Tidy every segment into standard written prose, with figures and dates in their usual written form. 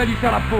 vais lui faire la peau.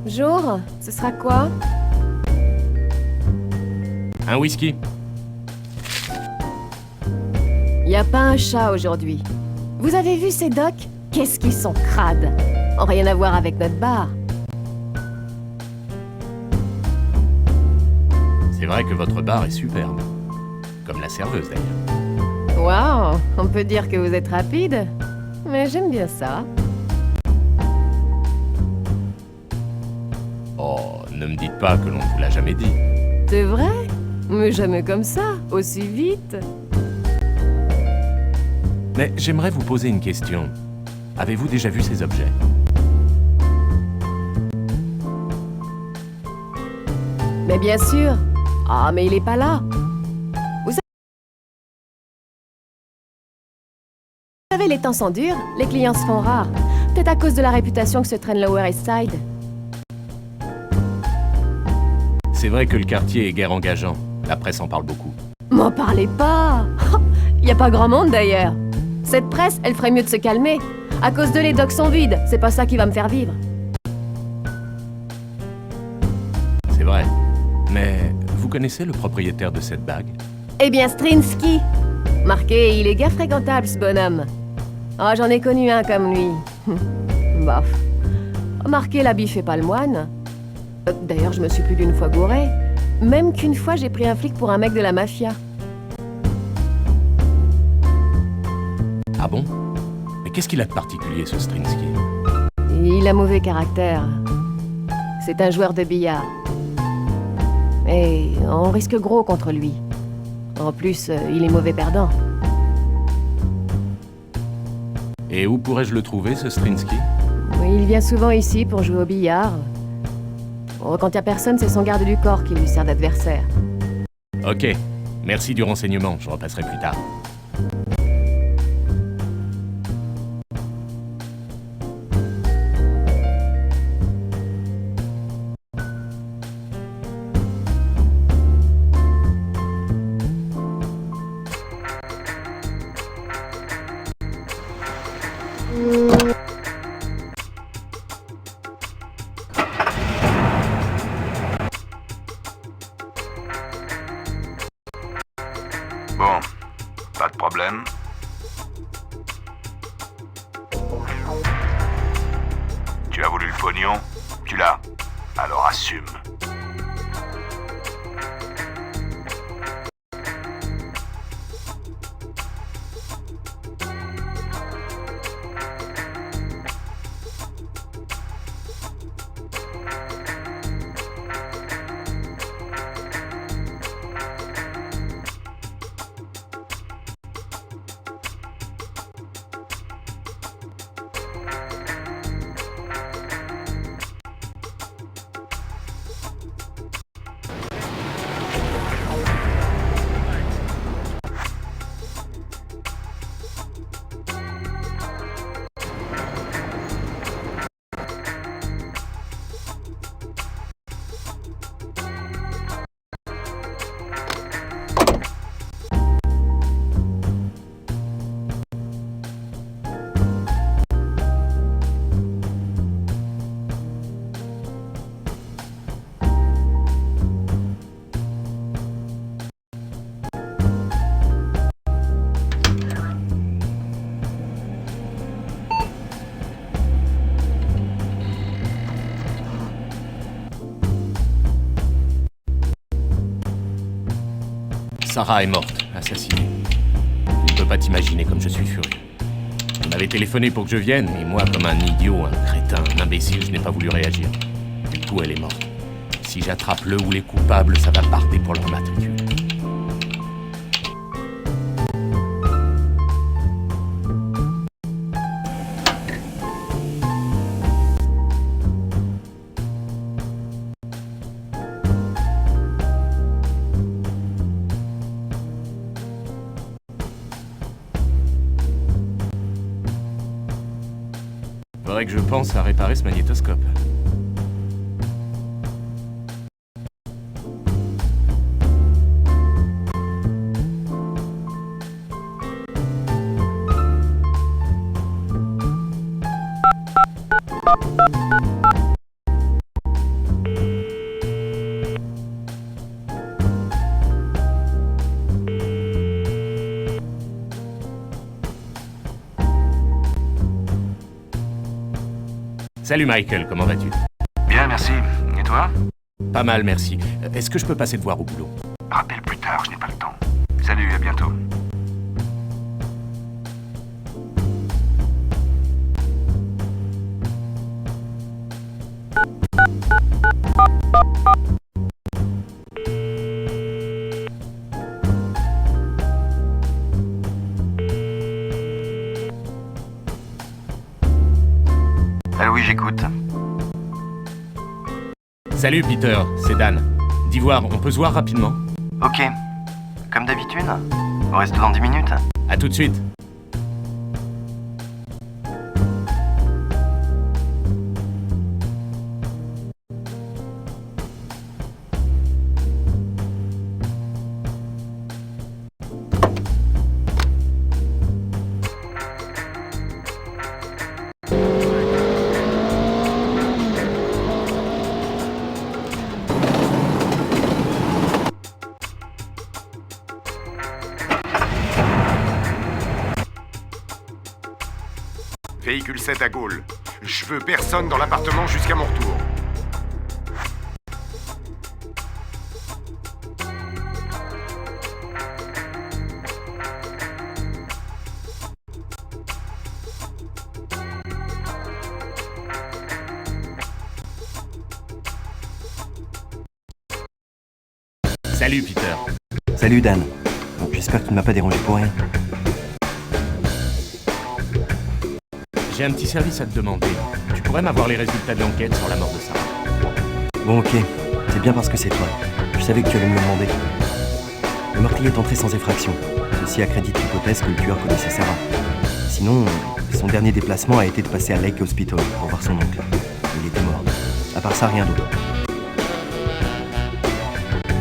Bonjour, ce sera quoi? Un whisky. Y a pas un chat aujourd'hui. Vous avez vu ces docks? Qu'est-ce qu'ils sont crades. Ont rien à voir avec notre bar. C'est vrai que votre bar est superbe. Comme la serveuse d'ailleurs. Waouh, on peut dire que vous êtes rapide. Mais j'aime bien ça. Oh, ne me dites pas que l'on ne vous l'a jamais dit. C'est vrai? Mais jamais comme ça, aussi vite. Mais j'aimerais vous poser une question. Avez-vous déjà vu ces objets? Mais bien sûr. Ah, mais il est pas là. Vous savez, les temps sont durs, les clients se font rares. Peut-être à cause de la réputation que se traîne Lower East Side. C'est vrai que le quartier est guère engageant. La presse en parle beaucoup. M'en parlez pas. Y a pas grand monde d'ailleurs. Cette presse, elle ferait mieux de se calmer. À cause de les docks sont vides, c'est pas ça qui va me faire vivre. C'est vrai. Mais vous connaissez le propriétaire de cette bague? Eh bien, Strinsky. Marqué, il est guère fréquentable, ce bonhomme. Ah, j'en ai connu un comme lui. Bof. Marqué, l'habit fait pas le moine. D'ailleurs, je me suis plus d'une fois gouré. Même qu'une fois, j'ai pris un flic pour un mec de la mafia. Ah bon? Mais qu'est-ce qu'il a de particulier, ce Strinsky? Il a mauvais caractère. C'est un joueur de billard. Et on risque gros contre lui. En plus, il est mauvais perdant. Et où pourrais-je le trouver, ce Strinsky? Il vient souvent ici pour jouer au billard. Oh, quand y a personne, c'est son garde du corps qui lui sert d'adversaire. Ok. Merci du renseignement, je repasserai plus tard. Bon, pas de problème. Tu as voulu le pognon? Tu l'as. Alors assume. Sarah est morte, assassinée. Tu ne peux pas t'imaginer comme je suis furieux. On m'avait téléphoné pour que je vienne, et moi, comme un idiot, un crétin, un imbécile, je n'ai pas voulu réagir. Du coup, elle est morte. Si j'attrape le ou les coupables, ça va parter pour leur matricule. Faudrait que je pense à réparer ce magnétoscope. Salut Michael, comment vas-tu? Bien, merci. Et toi? Pas mal, merci. Est-ce que je peux passer te voir au boulot? Rappelle plus tard, je n'ai pas le temps. Salut, à bientôt. Allô, oui, j'écoute. Salut Peter, c'est Dan. D'Ivoire, on peut se voir rapidement? Ok. Comme d'habitude, au resto dans 10 minutes. À tout de suite. Véhicule 7 à Gaulle. Je veux personne dans l'appartement jusqu'à mon retour. Salut Peter. Salut Dan. Bon, j'espère que tu ne m'as pas dérangé pour rien. J'ai un petit service à te demander. Tu pourrais m'avoir les résultats de l'enquête sur la mort de Sarah? Bon, ok. C'est bien parce que c'est toi. Je savais que tu allais me le demander. Le meurtrier est entré sans effraction. Ceci accrédite l'hypothèse que le tueur connaissait Sarah. Sinon, son dernier déplacement a été de passer à Lake Hospital pour voir son oncle. Il était mort. À part ça, rien d'autre.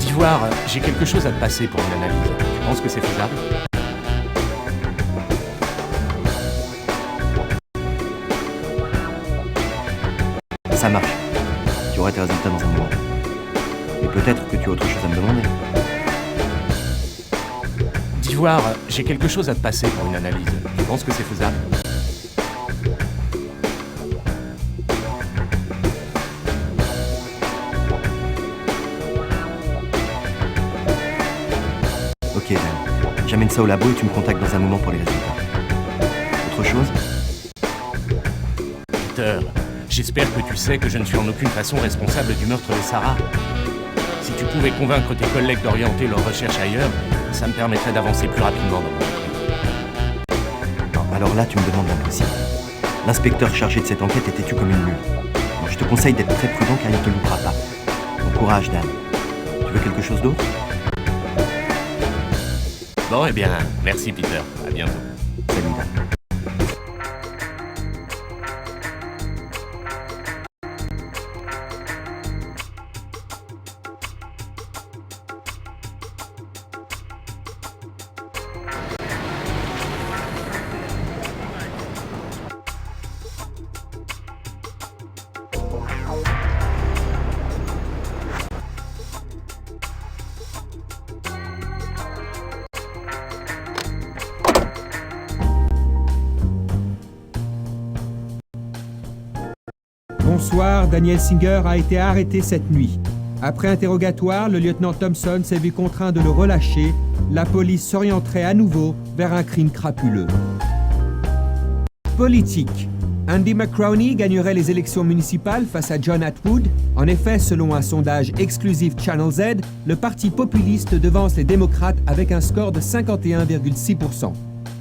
D'Ivoire, j'ai quelque chose à te passer pour une analyse. Tu penses que c'est faisable? Ça marche. Tu auras tes résultats dans un moment. Et peut-être que tu as autre chose à me demander. D'Ivoire, j'ai quelque chose à te passer pour une analyse. Tu penses que c'est faisable? Ok Dan. J'amène ça au labo et tu me contactes dans un moment pour les résultats. Autre chose? Peter, j'espère que tu sais que je ne suis en aucune façon responsable du meurtre de Sarah. Si tu pouvais convaincre tes collègues d'orienter leurs recherches ailleurs, ça me permettrait d'avancer plus rapidement dans mon enquête. Non, alors là, tu me demandes l'impossible. L'inspecteur chargé de cette enquête était têtu comme une mule. Donc je te conseille d'être très prudent car il ne te loupera pas. Bon courage, Dan. Tu veux quelque chose d'autre? Bon, eh bien, merci Peter. À bientôt. Salut, Dan. Bonsoir, Daniel Singer a été arrêté cette nuit. Après interrogatoire, le lieutenant Thompson s'est vu contraint de le relâcher. La police s'orienterait à nouveau vers un crime crapuleux. Politique. Andy McCrowney gagnerait les élections municipales face à John Atwood. En effet, selon un sondage exclusif Channel Z, le parti populiste devance les démocrates avec un score de 51,6%.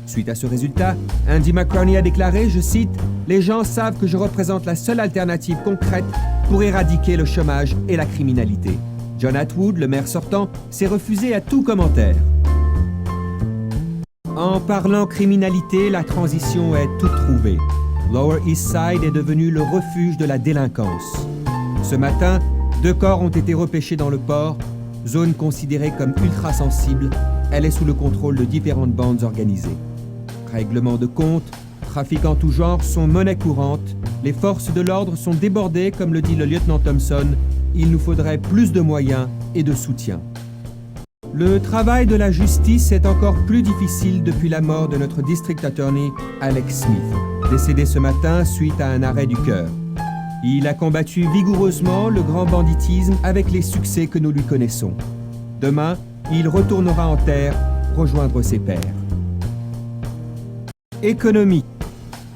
Suite à ce résultat, Andy McCrowney a déclaré, je cite, « Les gens savent que je représente la seule alternative concrète pour éradiquer le chômage et la criminalité. » John Atwood, le maire sortant, s'est refusé à tout commentaire. En parlant criminalité, la transition est toute trouvée. Lower East Side est devenu le refuge de la délinquance. Ce matin, 2 corps ont été repêchés dans le port, zone considérée comme ultra sensible. Elle est sous le contrôle de différentes bandes organisées. Règlements de compte, trafic en tout genre sont monnaie courante. Les forces de l'ordre sont débordées, comme le dit le lieutenant Thompson. Il nous faudrait plus de moyens et de soutien. Le travail de la justice est encore plus difficile depuis la mort de notre district attorney, Alex Smith, décédé ce matin suite à un arrêt du cœur. Il a combattu vigoureusement le grand banditisme avec les succès que nous lui connaissons. Demain, il retournera en terre rejoindre ses pairs. Économie.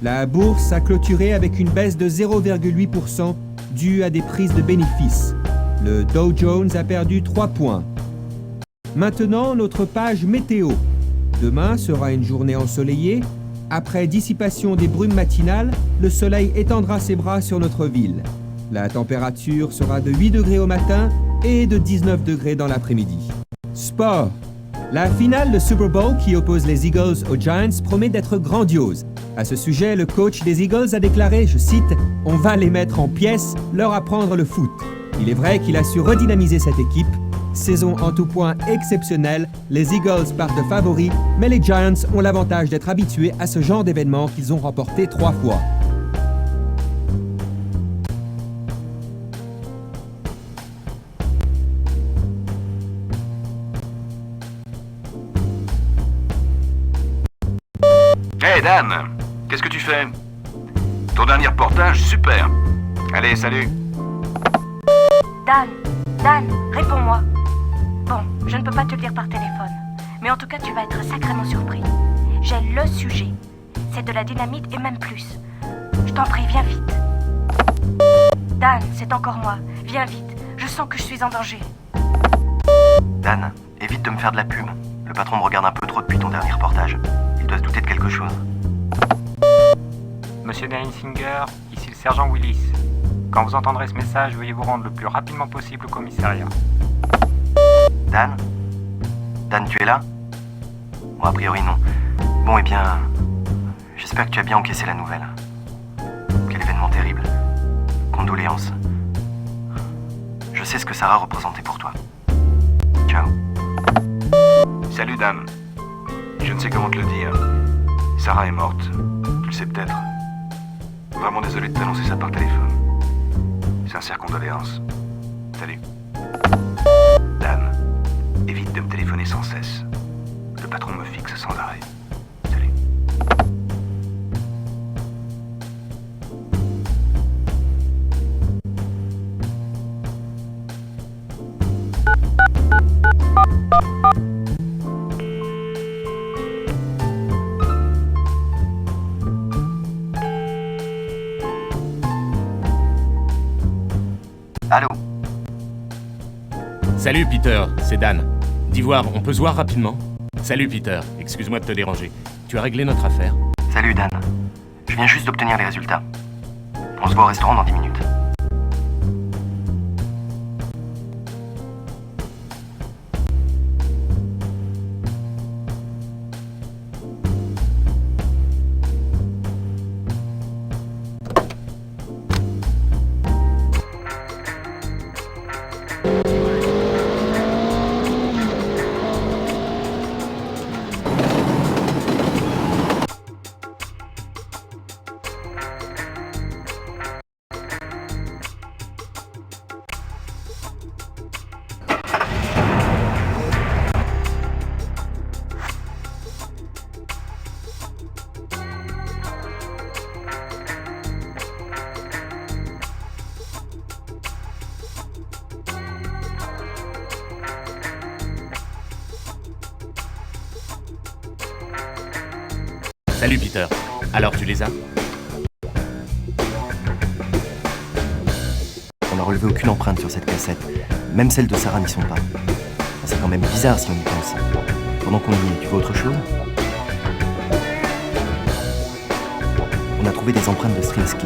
La bourse a clôturé avec une baisse de 0,8% due à des prises de bénéfices. Le Dow Jones a perdu 3 points. Maintenant, notre page météo. Demain sera une journée ensoleillée. Après dissipation des brumes matinales, le soleil étendra ses bras sur notre ville. La température sera de 8 degrés au matin et de 19 degrés dans l'après-midi. Sport. La finale de Super Bowl qui oppose les Eagles aux Giants promet d'être grandiose. À ce sujet, le coach des Eagles a déclaré, je cite, « On va les mettre en pièces, leur apprendre le foot ». Il est vrai qu'il a su redynamiser cette équipe. Saison en tout point exceptionnelle, les Eagles partent favoris, mais les Giants ont l'avantage d'être habitués à ce genre d'événement qu'ils ont remporté 3 fois. Hey Dan, qu'est-ce que tu fais? Ton dernier reportage, super. Allez, salut. Dan, réponds-moi. Bon, je ne peux pas te le dire par téléphone, mais en tout cas, tu vas être sacrément surpris. J'ai le sujet. C'est de la dynamite et même plus. Je t'en prie, viens vite. Dan, c'est encore moi. Viens vite. Je sens que je suis en danger. Dan, évite de me faire de la pub. Le patron me regarde un peu trop depuis ton dernier reportage. Il doit se douter de quelque chose. Monsieur Singer, ici le sergent Willis. Quand vous entendrez ce message, veuillez vous rendre le plus rapidement possible au commissariat. Dan? Dan, tu es là? Bon, a priori non. Bon, eh bien, j'espère que tu as bien encaissé la nouvelle. Quel événement terrible. Condoléances. Je sais ce que Sarah représentait pour toi. Ciao. Salut Dan. Je ne sais comment te le dire. Sarah est morte. Tu le sais peut-être. Vraiment désolé de t'annoncer ça par téléphone. Sincères condoléances. Salut. Dan, évite de me téléphoner sans cesse. Le patron me fixe sans arrêt. Salut. Allô? Salut Peter, c'est Dan. d'Ivoire, on peut se voir rapidement? Salut Peter, excuse-moi de te déranger. Tu as réglé notre affaire? Salut Dan. Je viens juste d'obtenir les résultats. On se voit au restaurant dans 10 minutes. Salut Peter. Alors tu les as? On n'a relevé aucune empreinte sur cette cassette. Même celles de Sarah n'y sont pas. C'est quand même bizarre si on y pense. Pendant qu'on y est, tu veux autre chose? On a trouvé des empreintes de Strinsky,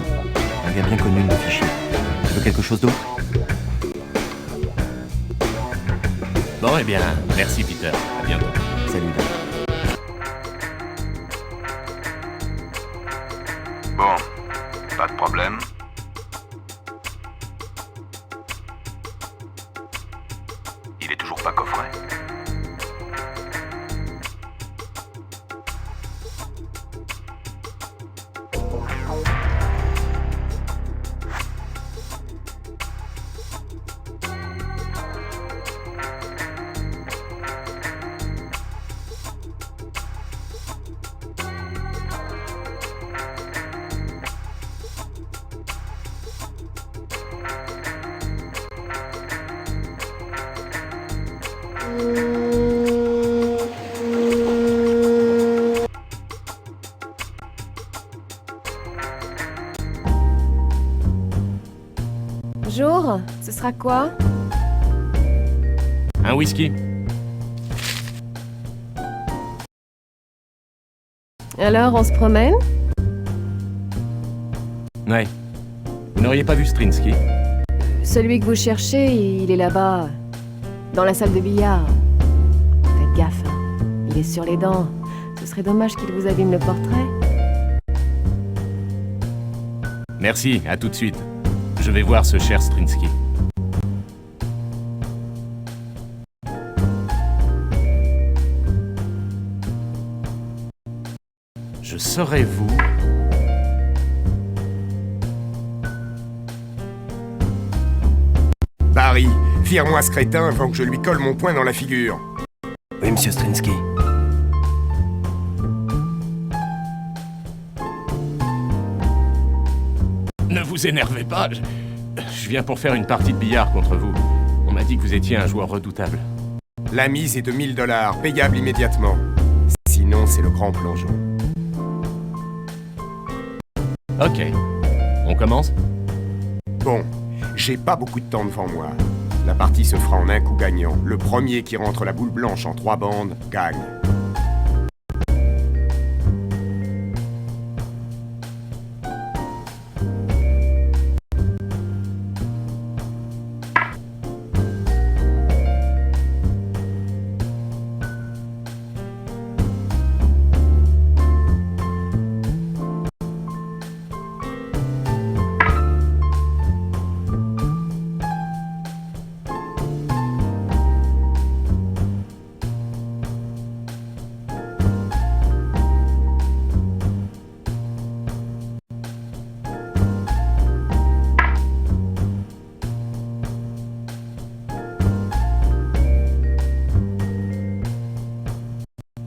un gars bien connu de nos fichiers. Tu veux quelque chose d'autre? Bon, eh bien, merci Peter. À bientôt. Salut, Dan. Bon, pas de problème. Il est toujours pas coffret. Bonjour, ce sera quoi? Un whisky? Alors, on se promène? Ouais. Vous n'auriez pas vu Strinsky? Celui que vous cherchez, il est là-bas, dans la salle de billard. Faites gaffe, hein. Il est sur les dents. Ce serait dommage qu'il vous abîme le portrait. Merci, à tout de suite. Je vais voir ce cher Strinsky. Je serai vous. Barry, vire-moi ce crétin avant que je lui colle mon poing dans la figure. Oui, monsieur Strinsky. Ne vous énervez pas, je viens pour faire une partie de billard contre vous. On m'a dit que vous étiez un joueur redoutable. La mise est de $1000, payable immédiatement. Sinon, c'est le grand plongeon. Ok. On commence? Bon, j'ai pas beaucoup de temps devant moi. La partie se fera en un coup gagnant. Le premier qui rentre la boule blanche en 3 bandes gagne.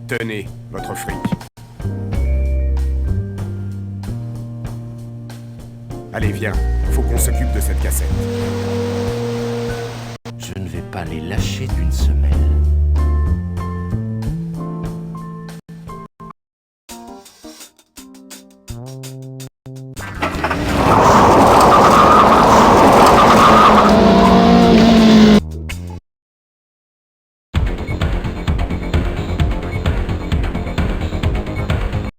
Tenez, votre fric. Allez, viens. Faut qu'on s'occupe de cette cassette. Je ne vais pas les lâcher d'une semelle.